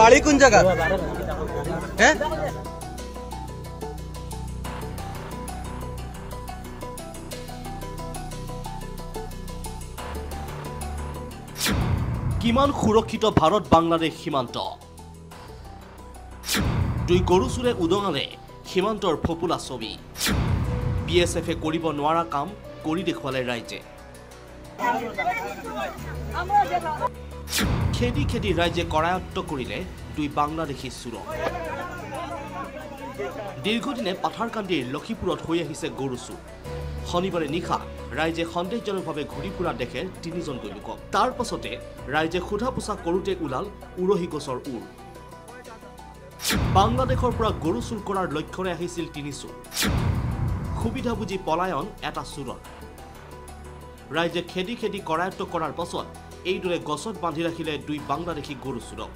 বাড়ি কোন জায়গা হ্যাঁ কিমান সুৰক্ষিত ভাৰত বাংলাদেশ সীমান্ত দুই গৰু চুৰে উদঙালে সীমান্তৰ ফপুলা ছবি বিএছএফে কৰিব নোৱাৰা কাম কৰি দেখুৱালে ৰাইজে খেদি খেদি ৰাইজে কৰায়ত্ব কৰিলে দুই বাংলাদেশী চুৰক দীৰ্ঘদিনে পাথাৰকান্দিৰ লক্ষীপুৰত হৈ আহিছে গৰু চুৰ শনিবাৰে নিশা ৰাইজে সন্দেহজনকভাৱে ঘূৰি ফুৰা দেখে তিনিজনকৈ লোকক তাৰ পাছতে ৰাইজে সোধা পোছা কৰোঁতে ওলাল উৰহী গছৰ উৰ বাংলাদেশৰ পৰা গৰু চুৰ কৰাৰ লক্ষ্যৰে আহিছিল তিনি চুৰ সুবিধা বুজি পলায়ন এটা চুৰৰ ৰাইজে খেদি খেদি কৰায়ত্ব কৰাৰ পাছত এইদৰে গছত বান্ধি ৰাখিলে দুই বাংলাদেশী গৰু চুৰক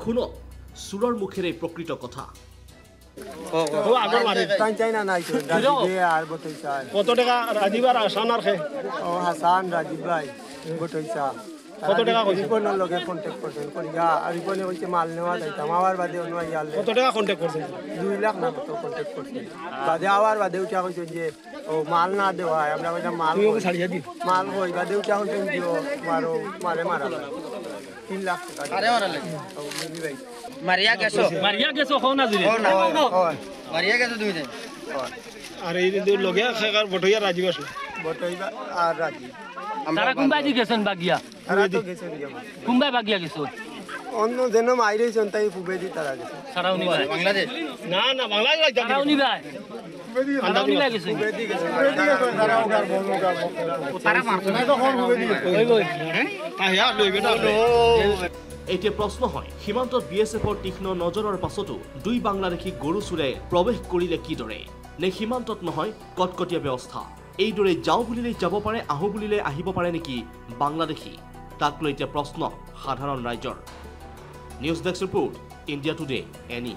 শুনক চুৰৰ মুখেৰে প্ৰকৃত কথা কত টাকা রাজীব আর হাসান আর খে ও হাসান রাজীব ভাই বটইছা কত টাকা কইছে রিপনের লগে কন্টাক্ট করছেন করিয়া আর রিপনে কইছে মাল নেওয়া যাইতাম আবার বাদে অন্য ইয়ালে কত টাকা কন্টাক্ট করছেন 2 লাখ না তো কন্টাক্ট করছেন বাদে আবার বাদে উঠা কইছেন যে ও মাল না দেওয়া আমরা কইতাম মাল ছাড়িয়া দি মাল কই বাদে উঠা কইছেন যে মারো মারে মারা 3 লাখ টাকা আরে মারা লাগে ও মিলি ভাই মারিয়া গেছো হও না জুরে মারিয়া গেছো তুমি দেন আর এই দুই লগে খার বটইয়া রাজীব আছে বটইবা আর রাজীব তারা কুম্বাই দি গেছেন বাগিয়া তারা তো গেছেন কুম্বাই বাগিয়া গেছো অন্য যেন মাইরেছেন তাই ফুবে দি তারা গেছে সারাউনি ভাই বাংলাদেশ না না বাংলাদেশ সারাউনি ভাই সারাউনি ভাই গেছে ফুবে দি গেছে তারা ওটার বড়টা তারা মারতো না তো কোন ফুবে দি ওই ওই তাহিয়া লইবে না এতিয়া প্ৰশ্ন হয় সীমান্তত বিএছএফৰ তীক্ষ্ণ নজৰৰ পাছতো দুই বাংলাদেশী গৰু চুৰে প্ৰৱেশ কৰিলে কিদৰে নে সীমান্তত নহয় কটকটীয়া ব্যৱস্থা এইদৰে যাওঁ বুলিলে যাব পাৰে আহোঁ বুলিলে আহিব পাৰে নেকি বাংলাদেশী তাক লৈ এতিয়া প্ৰশ্ন সাধাৰণ ৰাইজৰ news desk report India today any